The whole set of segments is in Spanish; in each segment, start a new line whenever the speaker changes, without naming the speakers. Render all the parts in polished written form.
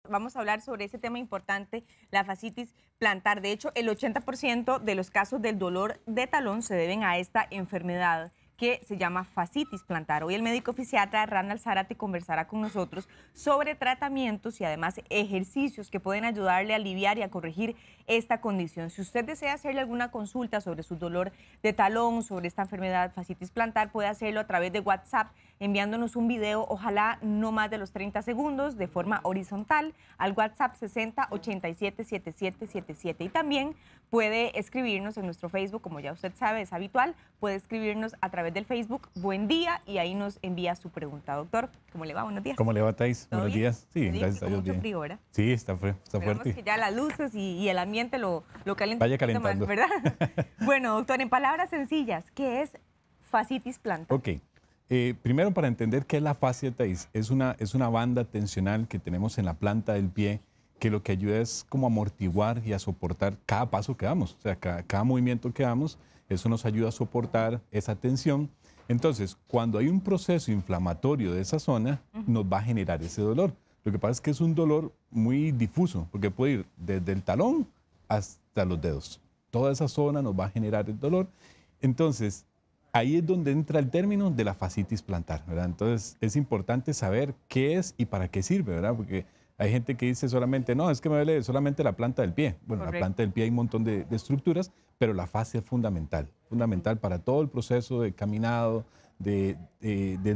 vamos a hablar sobre ese tema importante, la fascitis plantar. De hecho, el 80% de los casos del dolor de talón se deben a esta enfermedad que se llama fascitis plantar. Hoy el médico fisiatra Randall Zárate conversará con nosotros sobre tratamientos y además ejercicios que pueden ayudarle a aliviar y a corregir esta condición. Si usted desea hacerle alguna consulta sobre su dolor de talón, sobre esta enfermedad fascitis plantar, puede hacerlo a través de WhatsApp enviándonos un video, ojalá no más de los 30 segundos, de forma horizontal, al WhatsApp 60877777. Y también puede escribirnos en nuestro Facebook, como ya usted sabe, es habitual, puede escribirnos a través del Facebook, buen día, y ahí nos envía su pregunta. Doctor, ¿cómo le va? Buenos días.
¿Cómo le va, Thais? Buenos días. Sí, gracias a Dios,
mucho
bien.
frío, ¿verdad?
Sí, está fuerte.
Que ya las luces y el ambiente lo calienta.
Vaya calentando.
Más, ¿verdad? Bueno, doctor, en palabras sencillas, ¿qué es fascitis plantar?
Ok. Primero, para entender qué es la fascia, Thais, es una banda tensional que tenemos en la planta del pie que lo que ayuda es como amortiguar y a soportar cada paso que damos. O sea, cada movimiento que damos, eso nos ayuda a soportar esa tensión. Entonces, cuando hay un proceso inflamatorio de esa zona, nos va a generar ese dolor. Lo que pasa es que es un dolor muy difuso, porque puede ir desde el talón hasta los dedos. Toda esa zona nos va a generar el dolor. Entonces, ahí es donde entra el término de la fascitis plantar, ¿verdad? Entonces, es importante saber qué es y para qué sirve, ¿verdad? Porque hay gente que dice solamente, no, es que me duele solamente la planta del pie. Bueno,
Correcto.
La planta del pie hay un montón de estructuras, pero la fascia es fundamental para todo el proceso de caminado, de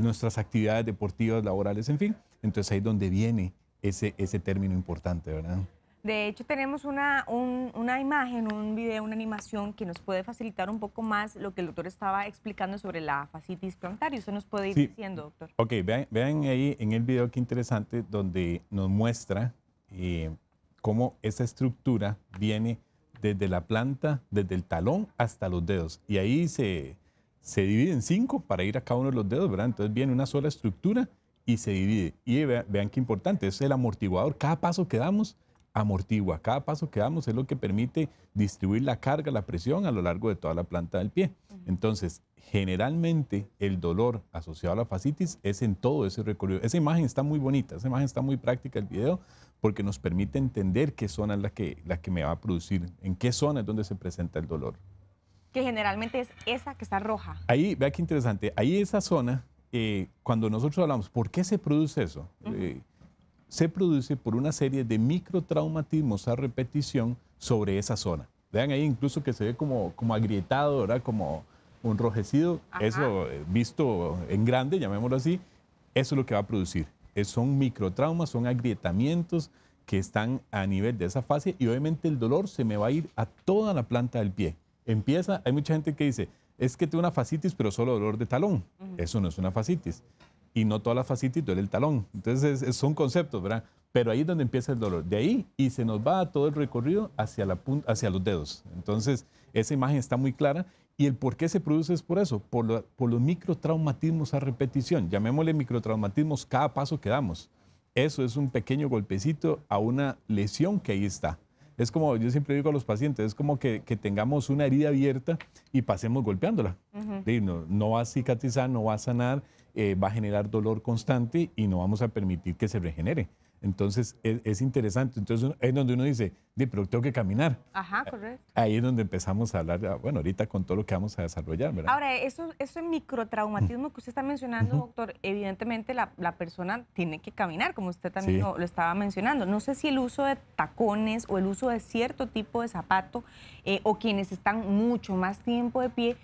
nuestras actividades deportivas, laborales, en fin. Entonces, ahí es donde viene ese término importante, ¿verdad?
De hecho, tenemos una imagen, un video, una animación que nos puede facilitar un poco más lo que el doctor estaba explicando sobre la fascitis plantar. Y usted nos puede ir diciendo, doctor.
Ok, vean ahí en el video qué interesante, donde nos muestra cómo esa estructura viene desde la planta, desde el talón hasta los dedos. Y ahí se divide en 5 para ir a cada uno de los dedos, ¿verdad? Entonces viene una sola estructura y se divide. Y vean qué importante, es el amortiguador. Cada paso que damos amortigua. Cada paso que damos es lo que permite distribuir la carga, la presión a lo largo de toda la planta del pie. Entonces, generalmente el dolor asociado a la fascitis es en todo ese recorrido. Esa imagen está muy bonita, esa imagen está muy práctica, el video, porque nos permite entender qué zona es la que me va a producir, en qué zona es donde se presenta el dolor.
Que generalmente es esa que está roja.
Ahí, vea qué interesante, ahí esa zona, cuando nosotros hablamos, ¿por qué se produce eso? Se produce por una serie de microtraumatismos a repetición sobre esa zona. Vean ahí incluso que se ve como agrietado, ¿verdad? Como enrojecido.
Ajá.
Eso visto en grande, llamémoslo así, eso es lo que va a producir. Son microtraumas, son agrietamientos que están a nivel de esa fascia y obviamente el dolor se me va a ir a toda la planta del pie. Hay mucha gente que dice, es que tengo una fascitis pero solo dolor de talón. Eso no es una fascitis. Y no toda la fascitis duele el talón. Entonces, son conceptos, ¿verdad? Pero ahí es donde empieza el dolor. De ahí y se nos va todo el recorrido hacia los dedos. Entonces, esa imagen está muy clara. Y el por qué se produce es por eso, por los microtraumatismos a repetición. Llamémosle microtraumatismos cada paso que damos. Eso es un pequeño golpecito a una lesión que ahí está. Es como, yo siempre digo a los pacientes, es como que tengamos una herida abierta y pasemos golpeándola. No va a cicatrizar, no va a sanar, va a generar dolor constante y no vamos a permitir que se regenere. Entonces, es interesante. Entonces, es donde uno dice, pero tengo que caminar.
Ajá, correcto.
Ahí es donde empezamos a hablar, bueno, ahorita con todo lo que vamos a desarrollar, ¿verdad?
Ahora, ese microtraumatismo que usted está mencionando, doctor, evidentemente la persona tiene que caminar, como usted también lo estaba mencionando. No sé si el uso de tacones o el uso de cierto tipo de zapato o quienes están mucho más tiempo de pie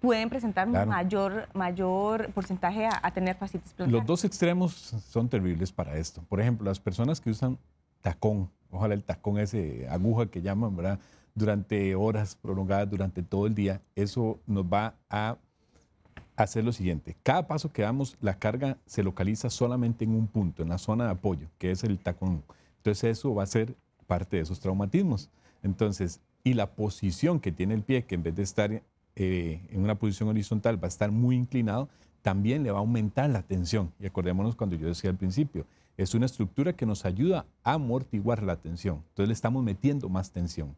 pueden presentar mayor porcentaje a tener fascitis plantar.
Los dos extremos son terribles para esto. Por ejemplo, las personas que usan tacón, ojalá el tacón ese aguja que llaman, ¿verdad? Durante horas prolongadas, durante todo el día, eso nos va a hacer lo siguiente. Cada paso que damos, la carga se localiza solamente en un punto, en la zona de apoyo, que es el tacón. Entonces eso va a ser parte de esos traumatismos. Entonces, y la posición que tiene el pie, que en vez de estar en una posición horizontal va a estar muy inclinado, también le va a aumentar la tensión. Y acordémonos cuando yo decía al principio, es una estructura que nos ayuda a amortiguar la tensión. Entonces le estamos metiendo más tensión.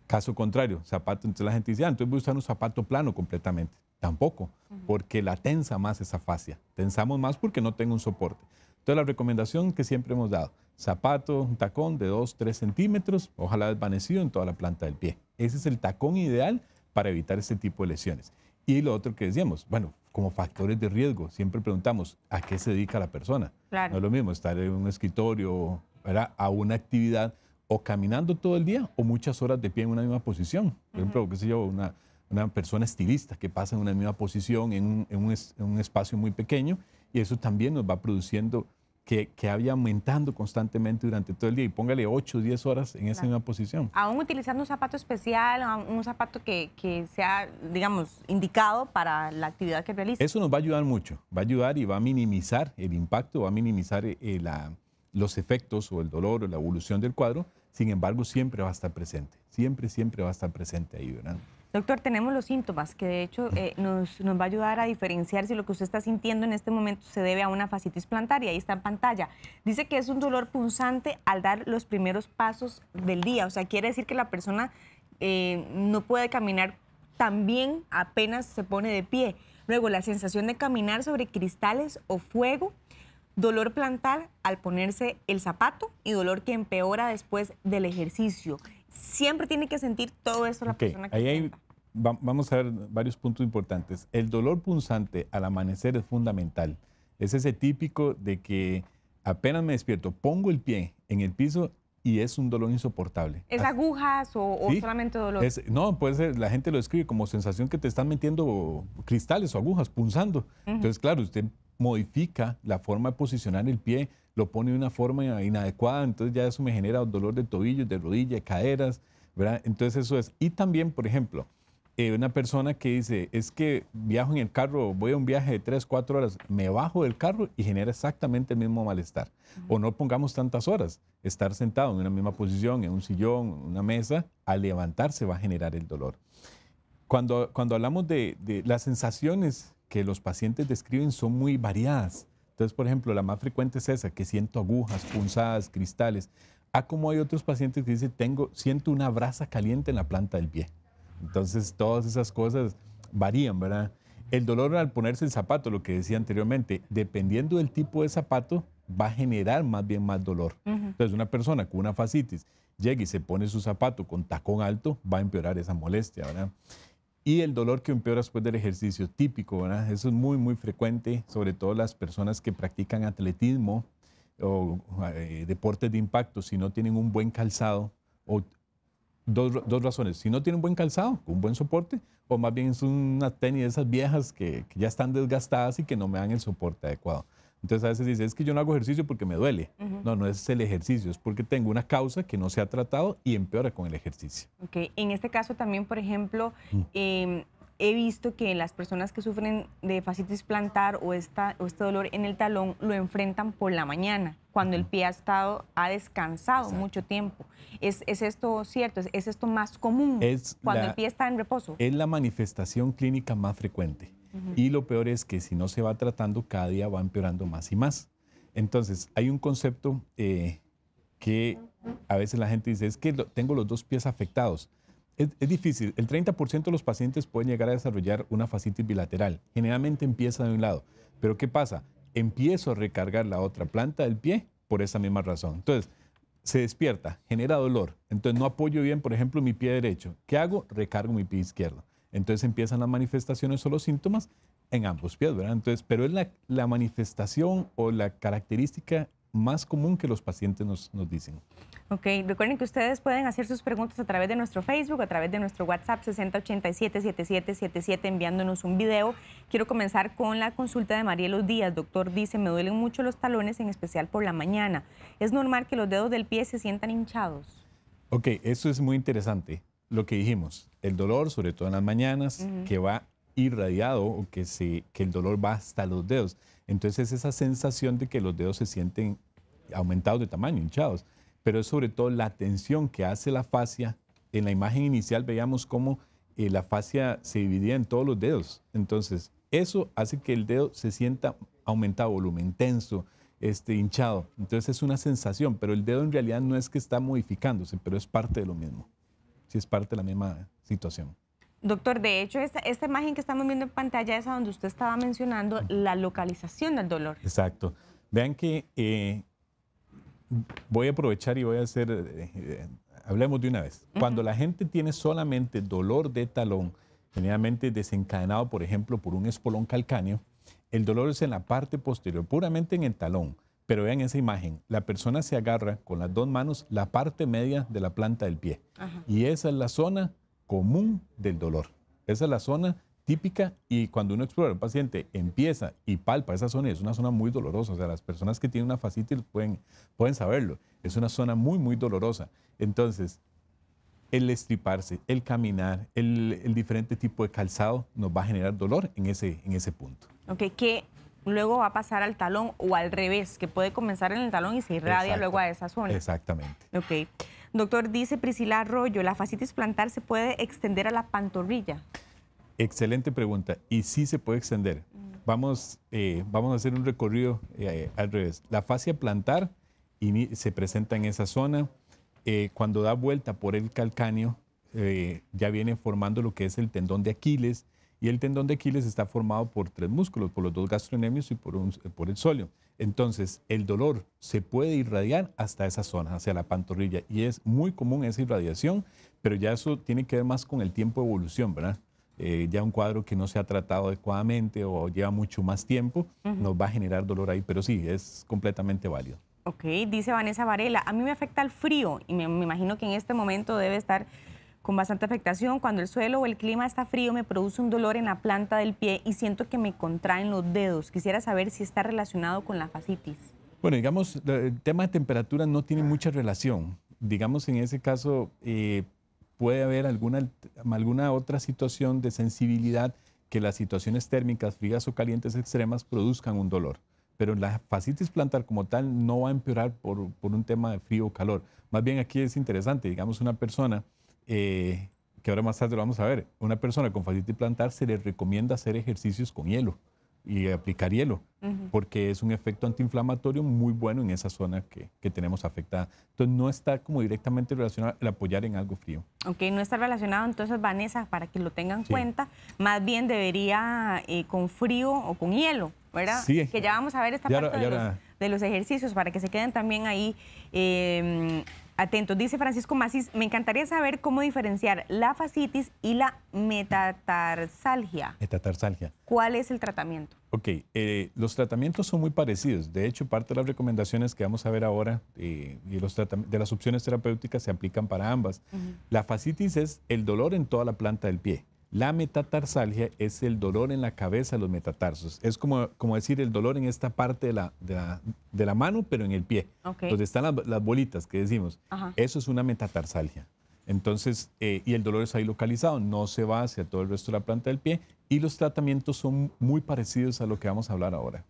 Caso contrario, zapato, entonces la gente dice, entonces voy a usar un zapato plano completamente. Tampoco, porque la tensa más esa fascia. Tensamos más porque no tengo un soporte. Entonces la recomendación que siempre hemos dado, zapato, un tacón de 2, 3 centímetros, ojalá desvanecido en toda la planta del pie. Ese es el tacón ideal para evitar este tipo de lesiones. Y lo otro que decíamos, bueno, como factores de riesgo, siempre preguntamos a qué se dedica la persona.
Claro.
No es lo mismo estar en un escritorio, ¿verdad?, a una actividad o caminando todo el día o muchas horas de pie en una misma posición. Por ejemplo, qué sé yo, una persona estilista que pasa en una misma posición en un espacio muy pequeño, y eso también nos va produciendo que vaya aumentando constantemente durante todo el día, y póngale 8 o 10 horas en esa misma posición.
Aún utilizando un zapato especial, un zapato que sea, digamos, indicado para la actividad que realiza.
Eso nos va a ayudar mucho, va a ayudar y va a minimizar el impacto, va a minimizar los efectos o el dolor o la evolución del cuadro. Sin embargo, siempre va a estar presente, siempre va a estar presente ahí, ¿verdad?
Doctor, tenemos los síntomas que de hecho nos va a ayudar a diferenciar si lo que usted está sintiendo en este momento se debe a una fascitis plantar, y ahí está en pantalla. Dice que es un dolor punzante al dar los primeros pasos del día, o sea, quiere decir que la persona no puede caminar tan bien apenas se pone de pie. Luego, la sensación de caminar sobre cristales o fuego, dolor plantar al ponerse el zapato y dolor que empeora después del ejercicio. Siempre tiene que sentir todo eso la persona que sienta.
Vamos a ver varios puntos importantes. El dolor punzante al amanecer es fundamental. Es ese típico de que apenas me despierto, pongo el pie en el piso y es un dolor insoportable.
¿Es agujas o
¿Sí?
solamente dolor?
No, puede ser, la gente lo describe como sensación que te están metiendo cristales o agujas, punzando. Entonces, claro, usted modifica la forma de posicionar el pie, lo pone de una forma inadecuada, entonces ya eso me genera dolor de tobillos, de rodilla, de caderas, ¿verdad? Entonces eso es. Y también, por ejemplo, una persona que dice, es que viajo en el carro, voy a un viaje de 3, 4 horas, me bajo del carro y genera exactamente el mismo malestar. O no pongamos tantas horas, estar sentado en una misma posición, en un sillón, en una mesa, al levantarse va a generar el dolor. Cuando hablamos de las sensaciones que los pacientes describen son muy variadas. Entonces, por ejemplo, la más frecuente es esa, que siento agujas, punzadas, cristales. Como hay otros pacientes que dicen, siento una brasa caliente en la planta del pie. Entonces, todas esas cosas varían, ¿verdad? El dolor al ponerse el zapato, lo que decía anteriormente, dependiendo del tipo de zapato, va a generar más bien más dolor. Entonces, una persona con una fascitis llega y se pone su zapato con tacón alto, va a empeorar esa molestia, ¿verdad? Y el dolor que empeora después del ejercicio, típico, ¿verdad? Eso es muy, muy frecuente, sobre todo las personas que practican atletismo o deportes de impacto, si no tienen un buen calzado, o dos razones, si no tienen un buen calzado, un buen soporte, o más bien es una tenis de esas viejas que ya están desgastadas y que no me dan el soporte adecuado. Entonces a veces dice, es que yo no hago ejercicio porque me duele. No es el ejercicio, es porque tengo una causa que no se ha tratado y empeora con el ejercicio.
Ok, en este caso también, por ejemplo, he visto que las personas que sufren de fascitis plantar o este dolor en el talón lo enfrentan por la mañana, cuando el pie ha descansado mucho tiempo. ¿Es esto cierto? ¿Es esto más común cuando el pie está en reposo?
Es la manifestación clínica más frecuente. Y lo peor es que si no se va tratando, cada día va empeorando más y más. Entonces, hay un concepto que a veces la gente dice, es que tengo los dos pies afectados. Es difícil. El 30% de los pacientes pueden llegar a desarrollar una fascitis bilateral. Generalmente empieza de un lado. Pero ¿qué pasa? Empiezo a recargar la otra planta del pie por esa misma razón. Entonces, se despierta, genera dolor. Entonces, no apoyo bien, por ejemplo, mi pie derecho. ¿Qué hago? Recargo mi pie izquierdo. Entonces, empiezan las manifestaciones o los síntomas en ambos pies, ¿verdad? Entonces, pero es la manifestación o la característica más común que los pacientes nos dicen.
Ok, recuerden que ustedes pueden hacer sus preguntas a través de nuestro Facebook, a través de nuestro WhatsApp 6087-7777, enviándonos un video. Quiero comenzar con la consulta de Marielos Díaz. Doctor, dice, me duelen mucho los talones, en especial por la mañana. ¿Es normal que los dedos del pie se sientan hinchados?
Ok, eso es muy interesante. Lo que dijimos, el dolor, sobre todo en las mañanas, que va irradiado o que el dolor va hasta los dedos. Entonces, esa sensación de que los dedos se sienten aumentados de tamaño, hinchados. Pero es sobre todo la tensión que hace la fascia. En la imagen inicial veíamos cómo la fascia se dividía en todos los dedos. Entonces, eso hace que el dedo se sienta aumentado, volumen tenso, hinchado. Entonces, es una sensación, pero el dedo en realidad no es que está modificándose, pero es parte de lo mismo. Sí, es parte de la misma situación.
Doctor, de hecho, esta imagen que estamos viendo en pantalla es a donde usted estaba mencionando la localización del dolor.
Exacto. Vean que Voy a aprovechar y voy a hacer, hablemos de una vez. Cuando la gente tiene solamente dolor de talón, generalmente desencadenado, por ejemplo, por un espolón calcáneo, el dolor es en la parte posterior, puramente en el talón. Pero vean esa imagen, la persona se agarra con las dos manos la parte media de la planta del pie. Ajá. Y esa es la zona común del dolor. Esa es la zona típica, y cuando uno explora al paciente, empieza y palpa esa zona, y es una zona muy dolorosa. O sea, las personas que tienen una fascitis pueden saberlo. Es una zona muy, muy dolorosa. Entonces, el estriparse, el caminar, el diferente tipo de calzado nos va a generar dolor en ese punto.
Ok, ¿qué luego va a pasar al talón o al revés, que puede comenzar en el talón y se irradia luego a esa zona?
Exactamente.
Ok. Doctor, dice Priscila Arroyo, ¿la fascitis plantar se puede extender a la pantorrilla?
Excelente pregunta. Y sí se puede extender. Vamos a hacer un recorrido al revés. La fascia plantar se presenta en esa zona. Cuando da vuelta por el calcáneo, ya viene formando lo que es el tendón de Aquiles. Y el tendón de Aquiles está formado por 3 músculos, por los 2 gastrocnemios y por el sóleo. Entonces, el dolor se puede irradiar hasta esa zona, hacia la pantorrilla. Y es muy común esa irradiación, pero ya eso tiene que ver más con el tiempo de evolución, ¿verdad? Ya un cuadro que no se ha tratado adecuadamente o lleva mucho más tiempo, nos va a generar dolor ahí, pero sí, es completamente válido.
Ok, dice Vanessa Varela, a mí me afecta el frío y me imagino que en este momento debe estar con bastante afectación. Cuando el suelo o el clima está frío, me produce un dolor en la planta del pie y siento que me contraen los dedos. Quisiera saber si está relacionado con la fascitis.
Bueno, digamos, el tema de temperatura no tiene mucha relación. Digamos, en ese caso, puede haber alguna otra situación de sensibilidad que las situaciones térmicas, frías o calientes extremas produzcan un dolor. Pero la fascitis plantar como tal no va a empeorar por un tema de frío o calor. Más bien aquí es interesante, digamos, una persona, que ahora más tarde lo vamos a ver, una persona con fascitis plantar se le recomienda hacer ejercicios con hielo y aplicar hielo, porque es un efecto antiinflamatorio muy bueno en esa zona que tenemos afectada. Entonces, no está como directamente relacionado el apoyar en algo frío.
Ok, no está relacionado, entonces, Vanessa, para que lo tengan en cuenta, más bien debería con frío o con hielo, ¿verdad?
Sí.
Que ya vamos a ver esta parte de los ejercicios para que se queden también ahí atentos. Dice Francisco Macis, me encantaría saber cómo diferenciar la fascitis y la metatarsalgia.
Metatarsalgia.
¿Cuál es el tratamiento?
Ok, los tratamientos son muy parecidos. De hecho, parte de las recomendaciones que vamos a ver ahora de las opciones terapéuticas se aplican para ambas. La fascitis es el dolor en toda la planta del pie. La metatarsalgia es el dolor en la cabeza de los metatarsos. Es como decir el dolor en esta parte de la mano, pero en el pie. Okay. Donde están las bolitas que decimos. Ajá. Eso es una metatarsalgia. Entonces, y el dolor es ahí localizado, no se va hacia todo el resto de la planta del pie, y los tratamientos son muy parecidos a lo que vamos a hablar ahora.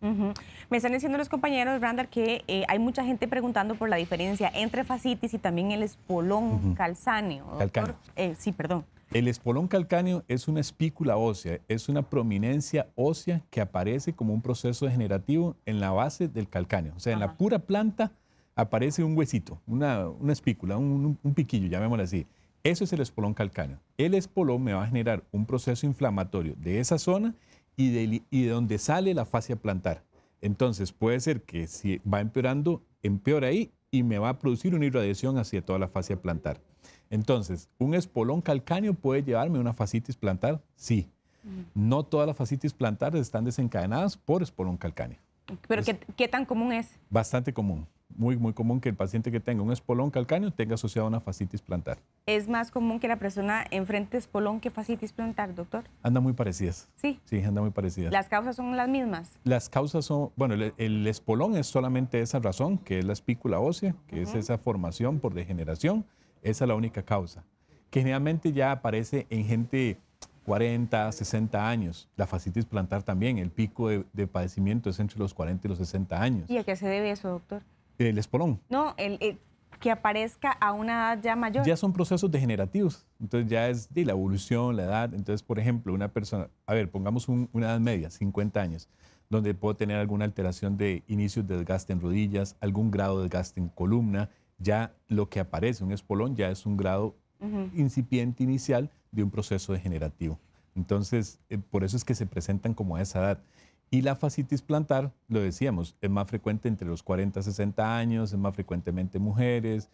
Me están diciendo los compañeros, Brandar, que hay mucha gente preguntando por la diferencia entre fascitis y también el espolón calcáneo.
Calcáneo.
Sí, perdón.
El espolón calcáneo es una espícula ósea, es una prominencia ósea que aparece como un proceso degenerativo en la base del calcáneo. O sea, en la pura planta aparece un huesito, una espícula, un piquillo, llamémoslo así. Eso es el espolón calcáneo. El espolón me va a generar un proceso inflamatorio de esa zona y de donde sale la fascia plantar. Entonces, puede ser que si va empeorando, empeora ahí y me va a producir una irradiación hacia toda la fascia plantar. Entonces, ¿un espolón calcáneo puede llevarme a una fascitis plantar? Sí. No todas las fascitis plantares están desencadenadas por espolón calcáneo.
¿Pero qué tan común es?
Bastante común. Muy, muy común que el paciente que tenga un espolón calcáneo tenga asociado a una fascitis plantar.
¿Es más común que la persona enfrente espolón que fascitis plantar, doctor?
Andan muy parecidas.
Sí.
Sí, andan muy parecidas.
¿Las causas son las mismas?
Las causas son, bueno, el espolón es solamente esa razón, que es la espícula ósea, que es esa formación por degeneración. Esa es la única causa, que generalmente ya aparece en gente 40, 60 años. La fascitis plantar también, el pico de padecimiento es entre los 40 y los 60 años.
¿Y a qué se debe eso, doctor?
El espolón.
No, que aparezca a una edad ya mayor.
Ya son procesos degenerativos, entonces ya es de la evolución, la edad. Entonces, por ejemplo, una persona, a ver, pongamos una edad media, 50 años, donde puedo tener alguna alteración de inicios de desgaste en rodillas, algún grado de desgaste en columna. Ya lo que aparece, un espolón, ya es un grado incipiente inicial de un proceso degenerativo. Entonces, por eso es que se presentan como a esa edad. Y la fascitis plantar, lo decíamos, es más frecuente entre los 40 a 60 años, es más frecuentemente en mujeres,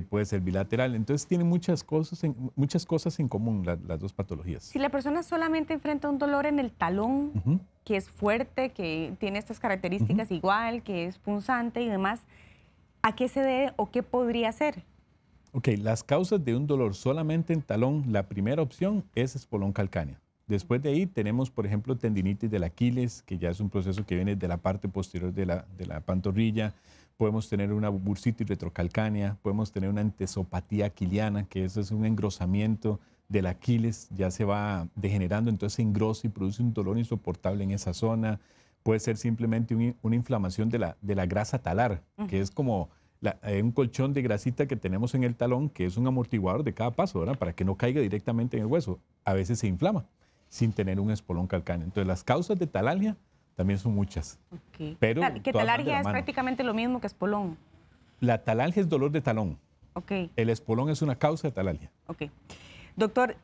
puede ser bilateral. Entonces tiene muchas cosas en común las dos patologías.
Si la persona solamente enfrenta un dolor en el talón, que es fuerte, que tiene estas características igual, que es punzante y demás, ¿a qué se debe o qué podría ser?
Ok, las causas de un dolor solamente en talón, la primera opción es espolón calcáneo. Después de ahí tenemos, por ejemplo, tendinitis del Aquiles, que ya es un proceso que viene de la parte posterior de la pantorrilla. Podemos tener una bursitis retrocalcánea, podemos tener una entesopatía aquiliana, que eso es un engrosamiento del Aquiles, ya se va degenerando, entonces se engrosa y produce un dolor insoportable en esa zona. Puede ser simplemente una inflamación de la grasa talar, que es como un colchón de grasita que tenemos en el talón, que es un amortiguador de cada paso, ¿verdad? Para que no caiga directamente en el hueso. A veces se inflama sin tener un espolón calcáneo. Entonces, las causas de talalgia también son muchas.
Okay.
Pero
que talalgia es prácticamente lo mismo que espolón.
La talalgia es dolor de talón.
Okay.
El espolón es una causa de talalgia.
Okay. Doctor,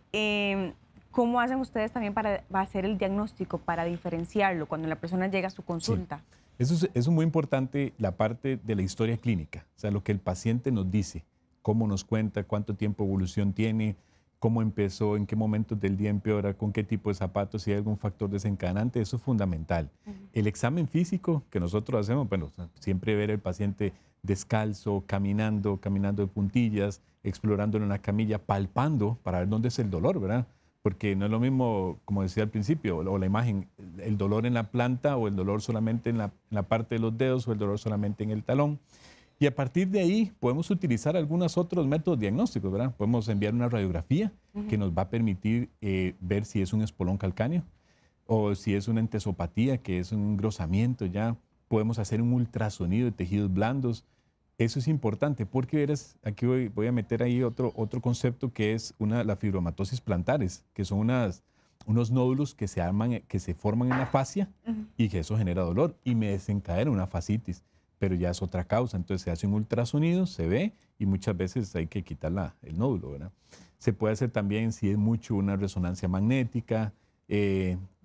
¿cómo hacen ustedes también para hacer el diagnóstico, para diferenciarlo cuando la persona llega a su consulta?
Sí. Eso es muy importante, la parte de la historia clínica, o sea, lo que el paciente nos dice, cómo nos cuenta, cuánto tiempo de evolución tiene, cómo empezó, en qué momentos del día empeora, con qué tipo de zapatos, si hay algún factor desencadenante, eso es fundamental. El examen físico que nosotros hacemos, bueno, siempre ver el paciente descalzo, caminando de puntillas, explorándolo en la camilla, palpando para ver dónde es el dolor, ¿verdad? Porque no es lo mismo, como decía al principio, o la imagen, el dolor en la planta o el dolor solamente en la parte de los dedos o el dolor solamente en el talón. Y a partir de ahí podemos utilizar algunos otros métodos diagnósticos, ¿verdad? Podemos enviar una radiografía que nos va a permitir ver si es un espolón calcáneo o si es una entesopatía, que es un engrosamiento ya. Podemos hacer un ultrasonido de tejidos blandos. Eso es importante porque verás, aquí voy a meter ahí otro concepto que es la fibromatosis plantares, que son unos nódulos que se forman en la fascia y que eso genera dolor y me desencadena una fascitis, pero ya es otra causa. Entonces se hace un ultrasonido, se ve y muchas veces hay que quitar el nódulo, ¿verdad? Se puede hacer también, si es mucho, una resonancia magnética.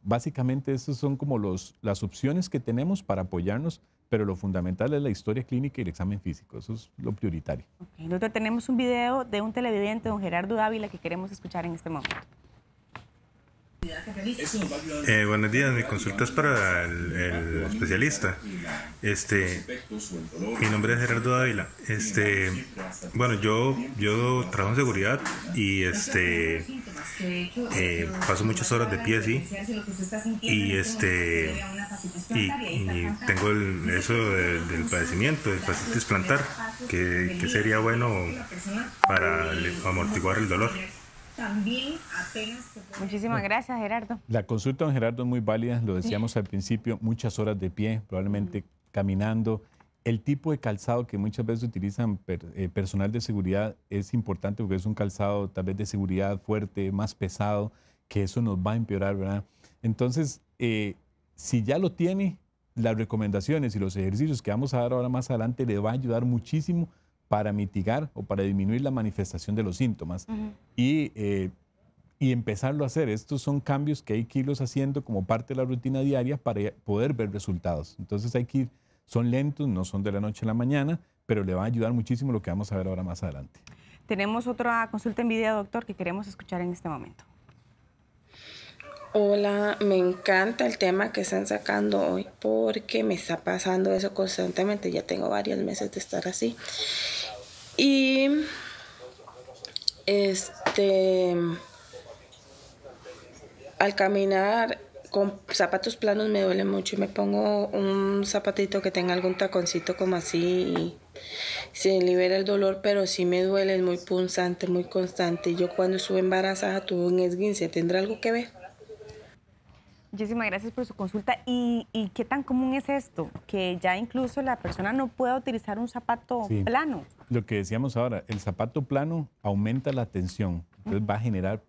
Básicamente esas son como las opciones que tenemos para apoyarnos, pero lo fundamental es la historia clínica y el examen físico. Eso es lo prioritario.
Okay, doctor, tenemos un video de un televidente, don Gerardo Dávila, que queremos escuchar en este momento.
Buenos días, mi consulta es para el especialista. Mi nombre es Gerardo Dávila. Bueno, yo trabajo en seguridad y paso muchas horas de pie así y tengo eso del padecimiento del fascitis plantar que sería bueno para amortiguar el dolor.
Muchísimas gracias, Gerardo.
La consulta, don Gerardo, es muy válida. Lo decíamos al principio, muchas horas de pie, probablemente caminando. El tipo de calzado que muchas veces utilizan personal de seguridad es importante porque es un calzado tal vez de seguridad fuerte, más pesado, que eso nos va a empeorar, ¿verdad? Entonces, si ya lo tiene, las recomendaciones y los ejercicios que vamos a dar ahora más adelante le va a ayudar muchísimo para mitigar o para disminuir la manifestación de los síntomas y empezarlo a hacer. Estos son cambios que hay que irlos haciendo como parte de la rutina diaria para poder ver resultados. Entonces son lentos, no son de la noche a la mañana, pero le va a ayudar muchísimo lo que vamos a ver ahora más adelante.
Tenemos otra consulta en video, doctor, que queremos escuchar en este momento.
Hola, me encanta el tema que están sacando hoy porque me está pasando eso constantemente. Ya tengo varios meses de estar así. Y al caminar con zapatos planos me duele mucho y me pongo un zapatito que tenga algún taconcito como así y se libera el dolor, pero sí me duele, es muy punzante, muy constante. Yo cuando estuve embarazada tuve un esguince, ¿tendrá algo que ver?
Muchísimas gracias por su consulta. ¿Y qué tan común es esto? Que ya incluso la persona no pueda utilizar un zapato plano.
Lo que decíamos ahora, el zapato plano aumenta la tensión, entonces va a generar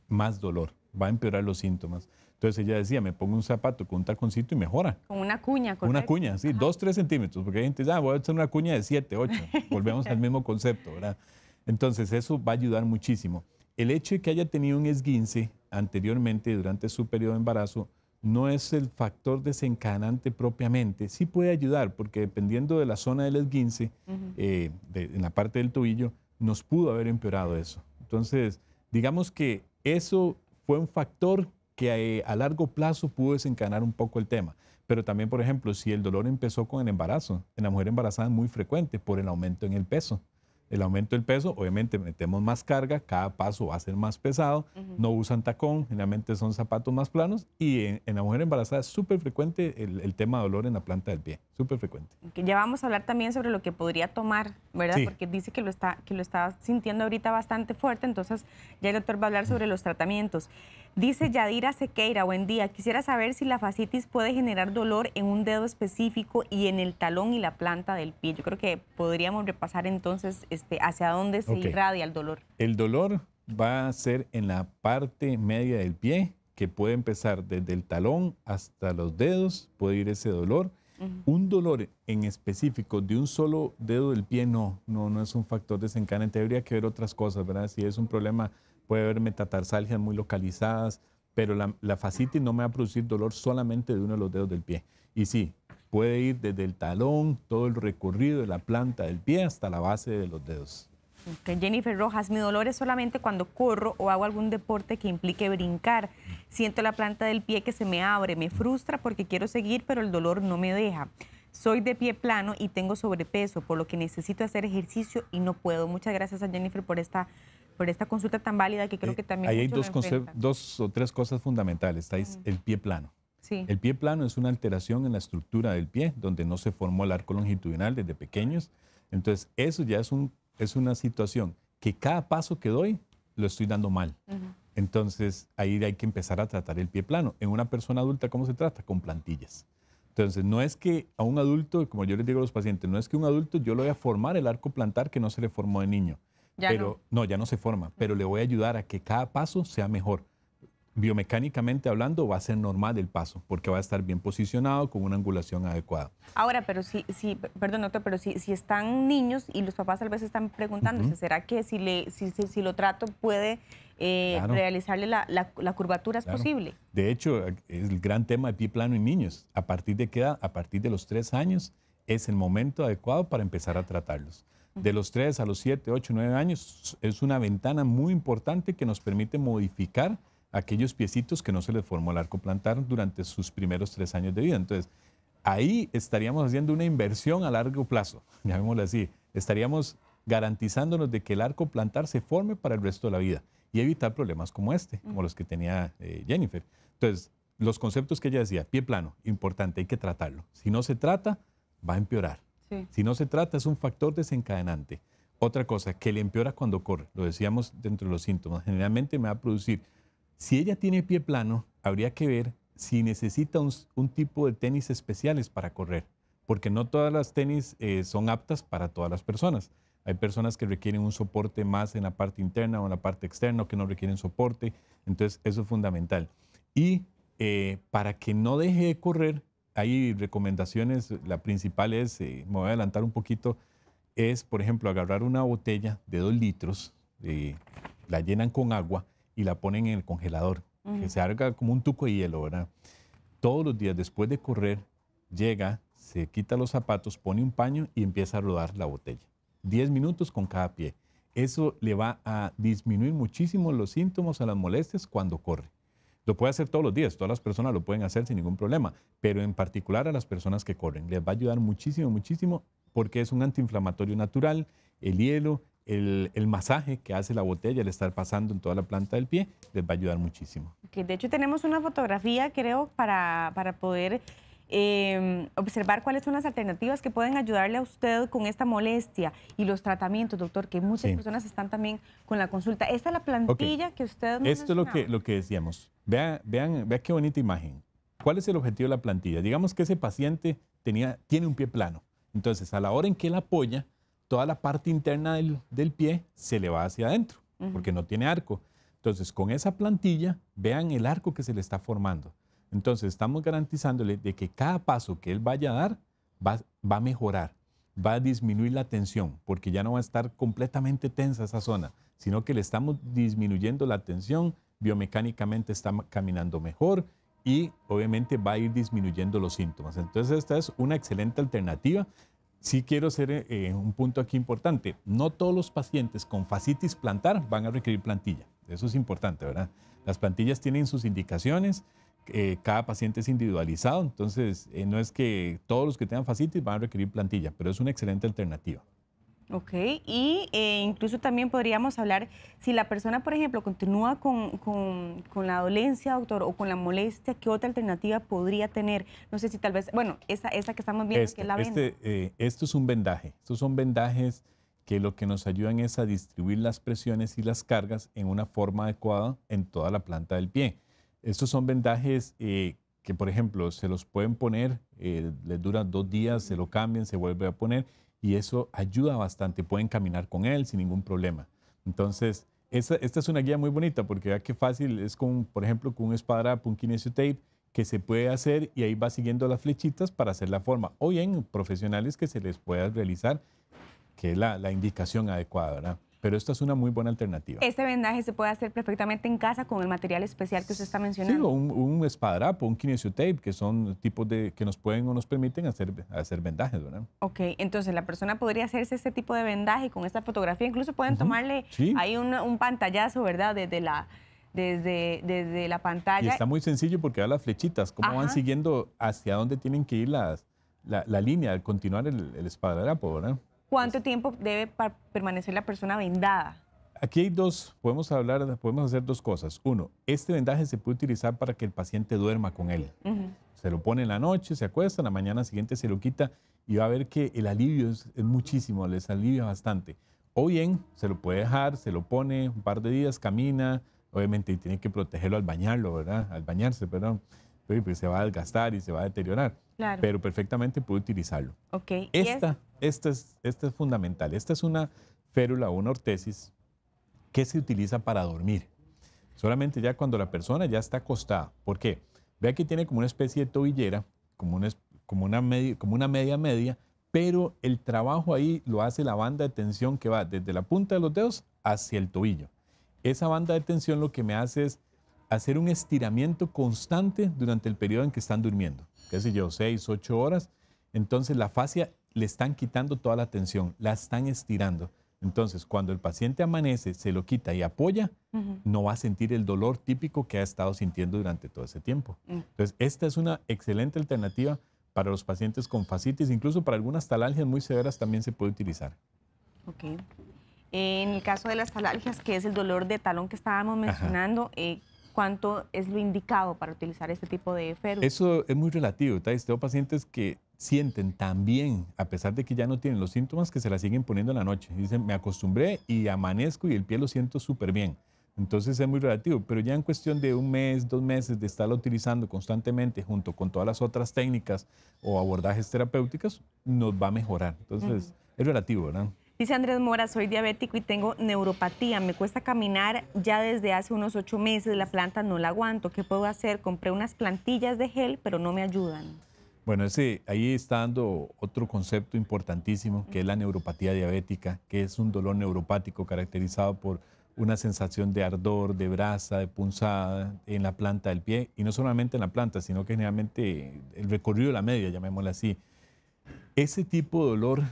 más dolor, va a empeorar los síntomas. Entonces ella decía, me pongo un zapato con un taconcito y mejora.
Con una cuña, correcto.
Una cuña, sí, 2-3 centímetros, porque hay gente dice, voy a hacer una cuña de 7, 8. Volvemos al mismo concepto, ¿verdad? Entonces eso va a ayudar muchísimo. El hecho de que haya tenido un esguince anteriormente durante su periodo de embarazo no es el factor desencadenante propiamente. Sí puede ayudar, porque dependiendo de la zona del esguince, en la parte del tobillo, nos pudo haber empeorado eso. Entonces, digamos que eso fue un factor que a largo plazo pudo desencadenar un poco el tema. Pero también, por ejemplo, si el dolor empezó con el embarazo, en la mujer embarazada es muy frecuente por el aumento en el peso. El aumento del peso, obviamente metemos más carga, cada paso va a ser más pesado, no usan tacón, generalmente son zapatos más planos y en la mujer embarazada es súper frecuente el tema de dolor en la planta del pie, súper frecuente.
Que ya vamos a hablar también sobre lo que podría tomar, ¿verdad?
Sí.
Porque dice que lo está sintiendo ahorita bastante fuerte, entonces ya el doctor va a hablar sobre los tratamientos. Dice Yadira Sequeira, buen día, quisiera saber si la fascitis puede generar dolor en un dedo específico y en el talón y la planta del pie. Yo creo que podríamos repasar entonces hacia dónde se irradia el dolor.
El dolor va a ser en la parte media del pie, que puede empezar desde el talón hasta los dedos, puede ir ese dolor. Un dolor en específico de un solo dedo del pie no es un factor desencadenante. Habría que ver otras cosas, ¿verdad? Si es un problema, puede haber metatarsalgias muy localizadas, pero la fascitis no me va a producir dolor solamente de uno de los dedos del pie. Y sí, puede ir desde el talón, todo el recorrido de la planta del pie hasta la base de los dedos.
Okay. Jennifer Rojas, mi dolor es solamente cuando corro o hago algún deporte que implique brincar. Siento la planta del pie que se me abre, me frustra porque quiero seguir, pero el dolor no me deja. Soy de pie plano y tengo sobrepeso, por lo que necesito hacer ejercicio y no puedo. Muchas gracias a Jennifer por esta consulta tan válida que creo que también
ahí hay
muchos
dos o tres cosas fundamentales. Está el pie plano.
Sí.
El pie plano es una alteración en la estructura del pie, donde no se formó el arco longitudinal desde pequeños. Entonces, eso ya es una situación que cada paso que doy lo estoy dando mal. Entonces, ahí hay que empezar a tratar el pie plano. En una persona adulta, ¿cómo se trata? Con plantillas. Entonces, no es que a un adulto, como yo les digo a los pacientes, no es que a un adulto yo le voy a formar el arco plantar que no se le formó de niño. Ya no se forma, pero le voy a ayudar a que cada paso sea mejor. Biomecánicamente hablando, va a ser normal el paso, porque va a estar bien posicionado con una angulación adecuada.
Ahora, pero perdón, doctor, pero si están niños y los papás tal vez están preguntándose, ¿será que si lo trato puede realizarle la curvatura? ¿Es posible?
De hecho, es el gran tema de pie plano en niños. ¿A partir de qué edad? A partir de los 3 años es el momento adecuado para empezar a tratarlos. De los 3 a los 7, 8, 9 años es una ventana muy importante que nos permite modificar aquellos piecitos que no se les formó el arco plantar durante sus primeros 3 años de vida. Entonces, ahí estaríamos haciendo una inversión a largo plazo, llamémoslo así. Estaríamos garantizándonos de que el arco plantar se forme para el resto de la vida y evitar problemas como como los que tenía Jennifer. Entonces, los conceptos que ella decía, pie plano, importante, hay que tratarlo. Si no se trata, va a empeorar. Sí. Si no se trata, es un factor desencadenante. Otra cosa, que le empeora cuando corre, lo decíamos dentro de los síntomas, generalmente me va a producir. Si ella tiene pie plano, habría que ver si necesita un tipo de tenis especiales para correr, porque no todas las tenis son aptas para todas las personas. Hay personas que requieren un soporte más en la parte interna o en la parte externa, o que no requieren soporte, entonces eso es fundamental. Y para que no deje de correr, hay recomendaciones, la principal es, me voy a adelantar un poquito, es, por ejemplo, agarrar una botella de 2 litros, la llenan con agua, y la ponen en el congelador, que se haga como un tuco de hielo, ¿verdad? Todos los días después de correr, llega, se quita los zapatos, pone un paño y empieza a rodar la botella. 10 minutos con cada pie. Eso le va a disminuir muchísimo los síntomas o las molestias cuando corre. Lo puede hacer todos los días, todas las personas lo pueden hacer sin ningún problema, pero en particular a las personas que corren. Les va a ayudar muchísimo, muchísimo, porque es un antiinflamatorio natural, el hielo, el masaje que hace la botella, el estar pasando en toda la planta del pie, les va a ayudar muchísimo.
Okay, de hecho, tenemos una fotografía, creo, para poder observar cuáles son las alternativas que pueden ayudarle a usted con esta molestia y los tratamientos, doctor, que muchas personas están también con la consulta. Esta es la plantilla que usted nos
Esto es lo que decíamos. Vea qué bonita imagen. ¿Cuál es el objetivo de la plantilla? Digamos que ese paciente tiene un pie plano. Entonces, a la hora en que él apoya, toda la parte interna del pie se le va hacia adentro, porque no tiene arco. Entonces, con esa plantilla, vean el arco que se le está formando. Entonces, estamos garantizándole de que cada paso que él vaya a dar va a mejorar, va a disminuir la tensión, porque ya no va a estar completamente tensa esa zona, sino que le estamos disminuyendo la tensión, biomecánicamente está caminando mejor y obviamente va a ir disminuyendo los síntomas. Entonces esta es una excelente alternativa. Sí quiero hacer un punto aquí importante. No todos los pacientes con fascitis plantar van a requerir plantilla. Eso es importante, ¿verdad? Las plantillas tienen sus indicaciones. Cada paciente es individualizado. Entonces, no es que todos los que tengan fascitis van a requerir plantilla, pero es una excelente alternativa.
Ok, y incluso también podríamos hablar, si la persona, por ejemplo, continúa con la dolencia, doctor, o con la molestia, ¿qué otra alternativa podría tener? No sé si tal vez, bueno, esa que estamos viendo, que es la venda.
Esto es un vendaje. Estos son vendajes que lo que nos ayudan es a distribuir las presiones y las cargas en una forma adecuada en toda la planta del pie. Estos son vendajes que, por ejemplo, se los pueden poner, les duran 2 días, se lo cambian, se vuelve a poner, y eso ayuda bastante. Pueden caminar con él sin ningún problema. Entonces, esta es una guía muy bonita porque vea qué fácil es, por ejemplo, con un esparadrapo, un kinesiotape, que se puede hacer y ahí va siguiendo las flechitas para hacer la forma. O bien, profesionales que se les pueda realizar, que es la indicación adecuada, ¿verdad? Pero esta es una muy buena alternativa.
Este vendaje se puede hacer perfectamente en casa con el material especial que usted está mencionando.
Sí, un esparadrapo, un kinesiotape, que son tipos que nos pueden o nos permiten hacer vendajes, ¿verdad?
Ok, entonces la persona podría hacerse este tipo de vendaje con esta fotografía. Incluso pueden tomarle ahí un pantallazo, ¿verdad? Desde la pantalla.
Y está muy sencillo porque da las flechitas, cómo van siguiendo hacia dónde tienen que ir la línea al continuar el esparadrapo, ¿verdad?
¿Cuánto tiempo debe permanecer la persona vendada?
Aquí hay podemos hacer 2 cosas. Uno, este vendaje se puede utilizar para que el paciente duerma con él. Se lo pone en la noche, se acuesta, en la mañana siguiente se lo quita y va a ver que el alivio es muchísimo, les alivia bastante. O bien, se lo puede dejar, se lo pone un par de días, camina, obviamente tiene que protegerlo al bañarlo, ¿verdad? Al bañarse, perdón. Pues se va a desgastar y se va a deteriorar. Claro. Pero perfectamente puede utilizarlo.
Okay.
Esta es fundamental. Esta es una férula o una ortesis que se utiliza para dormir. Solamente ya cuando la persona ya está acostada. ¿Por qué? Vea que tiene como una especie de tobillera, como una media, pero el trabajo ahí lo hace la banda de tensión que va desde la punta de los dedos hacia el tobillo. Esa banda de tensión lo que me hace es hacer un estiramiento constante durante el periodo en que están durmiendo, qué sé yo, 6, 8 horas. Entonces la fascia le están quitando toda la tensión, la están estirando. Entonces cuando el paciente amanece, se lo quita y apoya, no va a sentir el dolor típico que ha estado sintiendo durante todo ese tiempo. Entonces esta es una excelente alternativa para los pacientes con fascitis, incluso para algunas talalgias muy severas también se puede utilizar.
Ok. En el caso de las talalgias, que es el dolor de talón que estábamos mencionando, ¿cuánto es lo indicado para utilizar este tipo de férula?
Eso es muy relativo. Tengo pacientes que sienten también, a pesar de que ya no tienen los síntomas, que se la siguen poniendo en la noche. Dicen, me acostumbré y amanezco y el pie lo siento súper bien. Entonces es muy relativo, pero ya en cuestión de 1 mes, 2 meses de estarlo utilizando constantemente junto con todas las otras técnicas o abordajes terapéuticos, nos va a mejorar. Entonces es relativo, ¿verdad?
Dice Andrés Mora, soy diabético y tengo neuropatía. Me cuesta caminar ya desde hace unos 8 meses. La planta no la aguanto. ¿Qué puedo hacer? Compré unas plantillas de gel, pero no me ayudan.
Bueno, ahí está dando otro concepto importantísimo, que es la neuropatía diabética, que es un dolor neuropático caracterizado por una sensación de ardor, de brasa, de punzada en la planta del pie. Y no solamente en la planta, sino que generalmente el recorrido de la media, llamémosla así. Ese tipo de dolor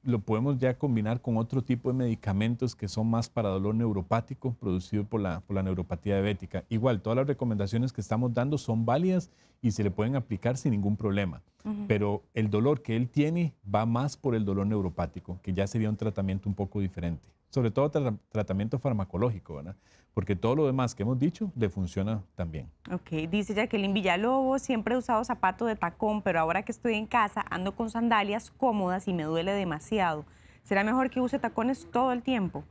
lo podemos ya combinar con otro tipo de medicamentos que son más para dolor neuropático producido por la neuropatía diabética. Igual, todas las recomendaciones que estamos dando son válidas y se le pueden aplicar sin ningún problema. Pero el dolor que él tiene va más por el dolor neuropático, que ya sería un tratamiento un poco diferente. Sobre todo tratamiento farmacológico, ¿verdad? Porque todo lo demás que hemos dicho le funciona también.
Ok, dice Jacqueline Villalobos, siempre he usado zapato de tacón, pero ahora que estoy en casa ando con sandalias cómodas y me duele demasiado. ¿Será mejor que use tacones todo el tiempo?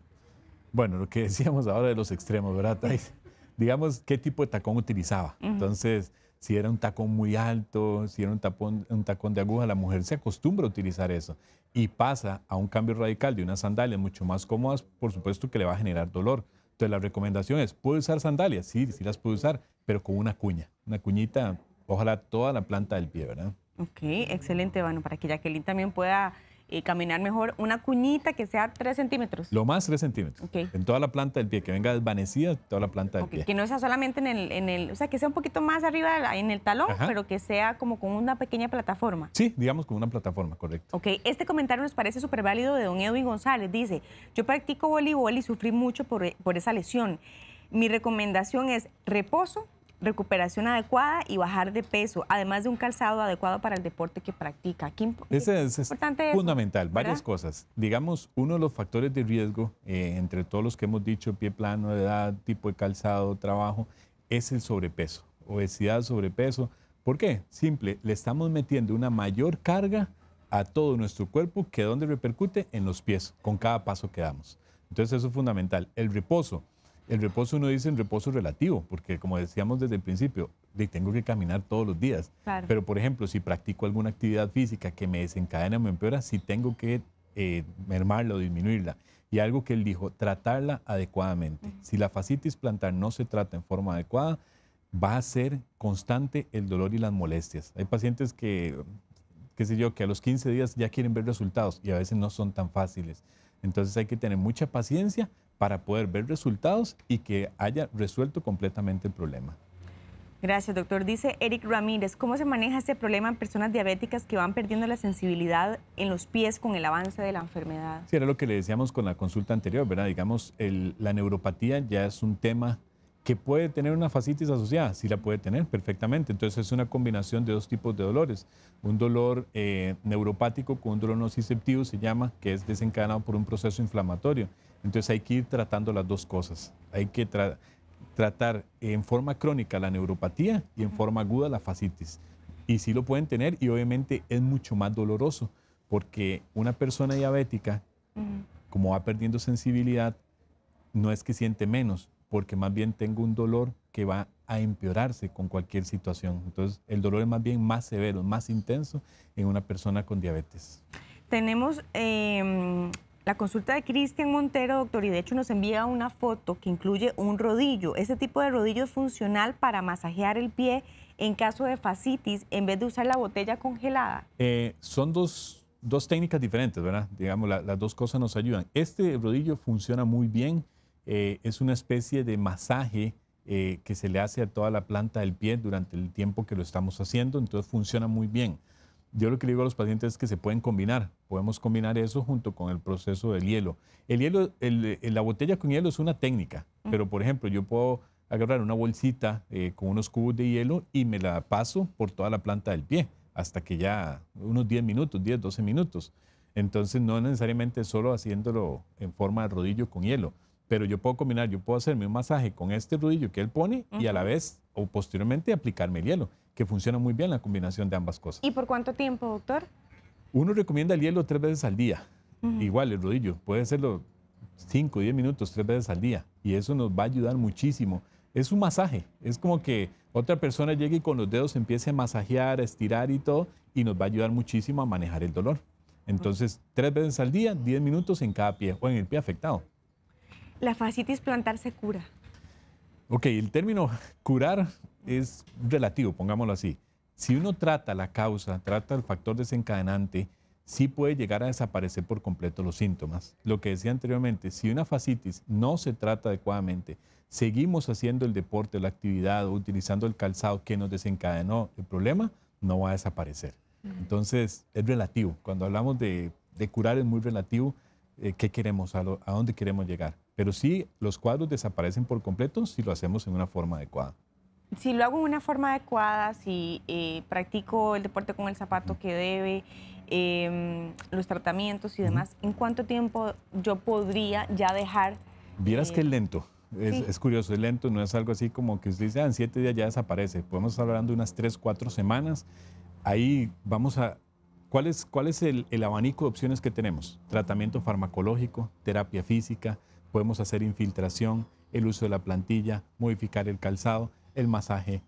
Bueno, lo que decíamos ahora de los extremos, ¿verdad, Thais? Digamos, ¿qué tipo de tacón utilizaba? Entonces, si era un tacón muy alto, si era un tacón de aguja, la mujer se acostumbra a utilizar eso y pasa a un cambio radical de unas sandalias mucho más cómodas, por supuesto que le va a generar dolor. Entonces la recomendación es, ¿puedo usar sandalias? Sí, sí las puedo usar, pero con una cuñita, ojalá toda la planta del pie, ¿verdad?
Ok, excelente, bueno, para que Jacqueline también pueda caminar mejor, una cuñita que sea 3 centímetros.
Lo más 3 centímetros.
Ok.
En toda la planta del pie, que venga desvanecida toda la planta del
Ok,
pie.
que no sea solamente o sea, que sea un poquito más arriba en el talón,
Ajá.
pero que sea como con una pequeña plataforma.
Sí, digamos con una plataforma, correcto.
Ok, este comentario nos parece súper válido de don Edwin González. Dice, yo practico voleibol y sufrí mucho por esa lesión. Mi recomendación es reposo, recuperación adecuada y bajar de peso, además de un calzado adecuado para el deporte que practica.
Ese es
importante eso,
fundamental, varias
¿verdad?
cosas. Digamos, uno de los factores de riesgo, entre todos los que hemos dicho, pie plano, edad, tipo de calzado, trabajo, es el sobrepeso, obesidad, sobrepeso. ¿Por qué? Simple, le estamos metiendo una mayor carga a todo nuestro cuerpo que donde repercute en los pies, con cada paso que damos. Entonces eso es fundamental. El reposo uno dice en reposo relativo, porque como decíamos desde el principio, tengo que caminar todos los días.
Claro.
Pero por ejemplo, si practico alguna actividad física que me desencadena o me empeora, sí tengo que mermarla o disminuirla. Y algo que él dijo, tratarla adecuadamente. Si la fascitis plantar no se trata en forma adecuada, va a ser constante el dolor y las molestias. Hay pacientes que, qué sé yo, que a los 15 días ya quieren ver resultados y a veces no son tan fáciles. Entonces hay que tener mucha paciencia para poder ver resultados y que haya resuelto completamente el problema.
Gracias, doctor. Dice Eric Ramírez, ¿cómo se maneja este problema en personas diabéticas que van perdiendo la sensibilidad en los pies con el avance de la enfermedad?
Sí, era lo que le decíamos con la consulta anterior, ¿verdad? Digamos, la neuropatía ya es un tema que puede tener una fascitis asociada, sí la puede tener perfectamente. Entonces es una combinación de dos tipos de dolores. Un dolor neuropático con un dolor nociceptivo se llama, que es desencadenado por un proceso inflamatorio. Entonces hay que ir tratando las dos cosas. Hay que tratar en forma crónica la neuropatía y en forma aguda la fascitis. Y sí lo pueden tener y obviamente es mucho más doloroso porque una persona diabética, como va perdiendo sensibilidad, no es que siente menos, porque más bien tengo un dolor que va a empeorarse con cualquier situación. Entonces, el dolor es más bien más severo, más intenso en una persona con diabetes.
Tenemos la consulta de Cristian Montero, doctor, y de hecho nos envía una foto que incluye un rodillo. Este tipo de rodillo es funcional para masajear el pie en caso de fascitis en vez de usar la botella congelada.
Son dos técnicas diferentes, ¿verdad? Digamos, las dos cosas nos ayudan. Este rodillo funciona muy bien. Es una especie de masaje que se le hace a toda la planta del pie durante el tiempo que lo estamos haciendo, entonces funciona muy bien. Yo lo que le digo a los pacientes es que se pueden combinar. Podemos combinar eso junto con el proceso del hielo. El hielo, la botella con hielo es una técnica, pero por ejemplo, yo puedo agarrar una bolsita con unos cubos de hielo y me la paso por toda la planta del pie hasta que ya unos 10 minutos, 10, 12 minutos. Entonces no necesariamente solo haciéndolo en forma de rodillo con hielo. Pero yo puedo combinar, yo puedo hacerme un masaje con este rodillo que él pone y a la vez o posteriormente aplicarme el hielo, que funciona muy bien la combinación de ambas cosas.
¿Y por cuánto tiempo, doctor?
Uno recomienda el hielo 3 veces al día. Igual el rodillo, puede hacerlo 5, 10 minutos, 3 veces al día. Y eso nos va a ayudar muchísimo. Es un masaje, es como que otra persona llegue y con los dedos empiece a masajear, a estirar y todo, y nos va a ayudar muchísimo a manejar el dolor. Entonces, 3 veces al día, 10 minutos en cada pie o en el pie afectado.
¿La fascitis plantar se cura?
Ok, el término curar es relativo, pongámoslo así. Si uno trata la causa, trata el factor desencadenante, sí puede llegar a desaparecer por completo los síntomas. Lo que decía anteriormente, si una fascitis no se trata adecuadamente, seguimos haciendo el deporte, la actividad, utilizando el calzado que nos desencadenó el problema, no va a desaparecer. Entonces, es relativo. Cuando hablamos de curar es muy relativo. ¿Qué queremos? ¿A dónde queremos llegar? Pero sí, los cuadros desaparecen por completo si lo hacemos en una forma adecuada.
Si lo hago en una forma adecuada, si practico el deporte con el zapato que debe, los tratamientos y demás, ¿en cuánto tiempo yo podría ya dejar?
Vieras que es lento.
Sí.
Es curioso, es lento, no es algo así como que usted dice, en 7 días ya desaparece. Podemos estar hablando de unas 3, 4 semanas. Ahí vamos a... ¿Cuál es el abanico de opciones que tenemos? Tratamiento farmacológico, terapia física, podemos hacer infiltración, el uso de la plantilla, modificar el calzado, el masaje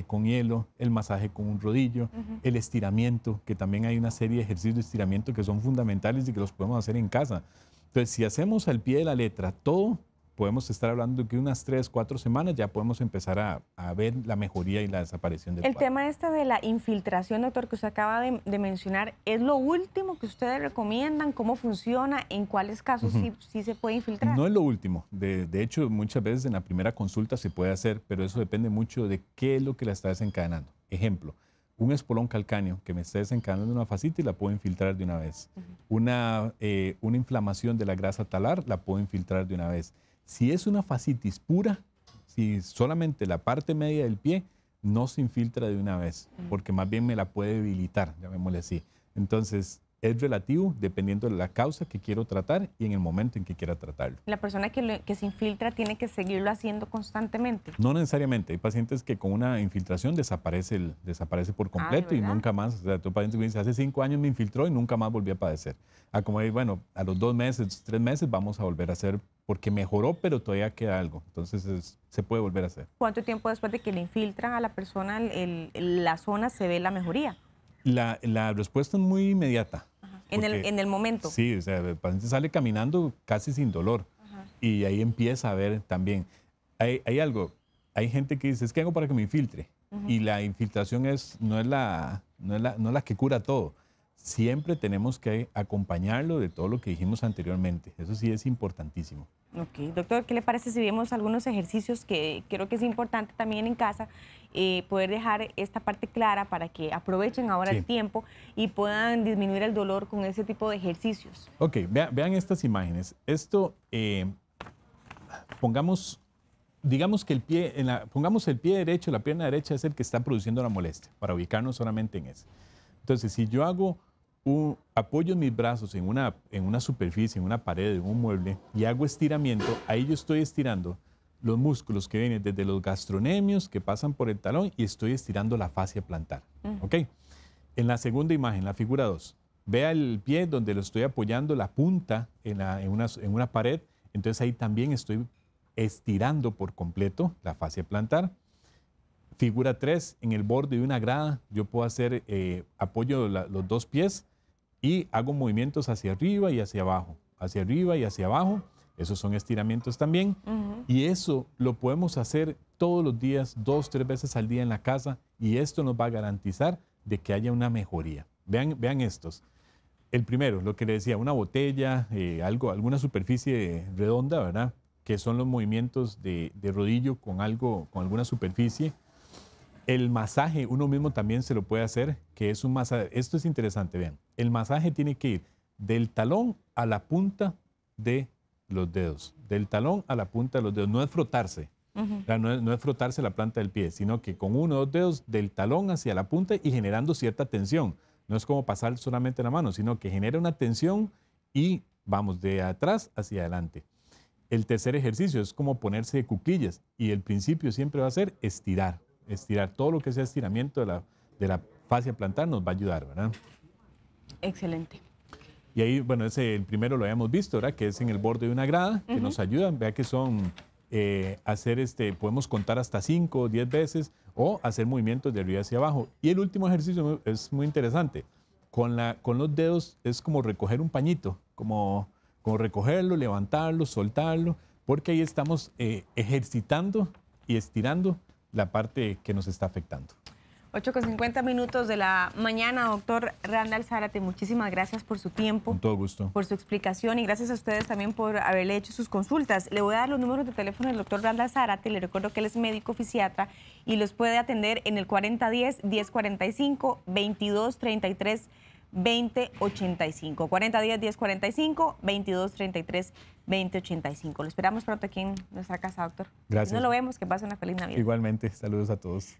con hielo, el masaje con un rodillo, el estiramiento, que también hay una serie de ejercicios de estiramiento que son fundamentales y que los podemos hacer en casa. Entonces, si hacemos al pie de la letra todo, podemos estar hablando de que unas 3, 4 semanas ya podemos empezar a ver la mejoría y la desaparición del
El
cuadro.
tema este de la infiltración, doctor, que usted acaba de mencionar, ¿es lo último que ustedes recomiendan? ¿Cómo funciona? ¿En cuáles casos sí se puede infiltrar?
No es lo último. De hecho, muchas veces en la primera consulta se puede hacer, pero eso depende mucho de qué es lo que la está desencadenando. Ejemplo, un espolón calcáneo que me está desencadenando una fascitis la puedo infiltrar de una vez. Una inflamación de la grasa talar la puedo infiltrar de una vez. Si es una fascitis pura, si solamente la parte media del pie, no se infiltra de una vez, porque más bien me la puede debilitar, llamémosle así. Entonces, es relativo dependiendo de la causa que quiero tratar y en el momento en que quiera tratarlo.
¿La persona que se infiltra tiene que seguirlo haciendo constantemente?
No necesariamente. Hay pacientes que con una infiltración desaparece por completo y nunca más. O sea, tu paciente me dice, hace 5 años me infiltró y nunca más volví a padecer. Como bueno, a los 2 meses, 3 meses vamos a volver a hacer porque mejoró, pero todavía queda algo. Entonces se puede volver a hacer.
¿Cuánto tiempo después de que le infiltran a la persona la zona se ve la mejoría?
La respuesta es muy inmediata.
En el momento.
Sí, o sea, el paciente sale caminando casi sin dolor. Y ahí empieza a ver también. Hay algo, hay gente que dice, es que hago para que me infiltre. Y la infiltración no es la que cura todo. Siempre tenemos que acompañarlo de todo lo que dijimos anteriormente. Eso sí es importantísimo.
Ok, doctor, ¿qué le parece si vemos algunos ejercicios que creo que es importante también en casa poder dejar esta parte clara para que aprovechen ahora el tiempo y puedan disminuir el dolor con ese tipo de ejercicios?
Ok, vean estas imágenes. Esto, digamos que pongamos el pie derecho, la pierna derecha es el que está produciendo la molestia, para ubicarnos solamente en eso. Entonces, si yo apoyo mis brazos en una superficie, en una pared, en un mueble, y hago estiramiento, ahí yo estoy estirando los músculos que vienen desde los gastronemios, que pasan por el talón, y estoy estirando la fascia plantar. ¿Ok? En la segunda imagen, la figura 2, vea el pie donde lo estoy apoyando, la punta en una pared, entonces ahí también estoy estirando por completo la fascia plantar. Figura 3, en el borde de una grada, yo puedo hacer, apoyo los 2 pies y hago movimientos hacia arriba y hacia abajo, hacia arriba y hacia abajo. Esos son estiramientos también. Y eso lo podemos hacer todos los días, 2, 3 veces al día en la casa, y esto nos va a garantizar de que haya una mejoría. Vean estos. El primero, lo que le decía, una botella, alguna superficie redonda, ¿verdad? Que son los movimientos de rodillo con alguna superficie. El masaje, uno mismo también se lo puede hacer, que es un masaje. Esto es interesante, vean. El masaje tiene que ir del talón a la punta de los dedos. Del talón a la punta de los dedos. No es frotarse. No es frotarse la planta del pie, sino que con 1 o 2 dedos del talón hacia la punta y generando cierta tensión. No es como pasar solamente la mano, sino que genera una tensión y vamos de atrás hacia adelante. El tercer ejercicio es como ponerse de cuclillas y el principio siempre va a ser estirar. Estirar todo lo que sea estiramiento de la fascia plantar nos va a ayudar, ¿verdad?
Excelente.
Y ahí, bueno, el primero lo habíamos visto, ¿verdad? Que es en el borde de una grada, que nos ayudan. Vea que son podemos contar hasta 5 o 10 veces o hacer movimientos de arriba hacia abajo. Y el último ejercicio es muy interesante. Con los dedos es como recoger un pañito, como recogerlo, levantarlo, soltarlo, porque ahí estamos ejercitando y estirando la parte que nos está afectando.
8:50 de la mañana, doctor Randall Zárate, muchísimas gracias por su tiempo.
Con todo gusto.
Por su explicación y gracias a ustedes también por haberle hecho sus consultas. Le voy a dar los números de teléfono del doctor Randall Zárate. Le recuerdo que él es médico fisiatra y los puede atender en el 4010-1045, 2233-2085. 4010-1045, 2233-2085. Lo esperamos pronto aquí en nuestra casa, doctor.
Gracias.
Si no lo vemos, que pase una feliz Navidad.
Igualmente, saludos a todos.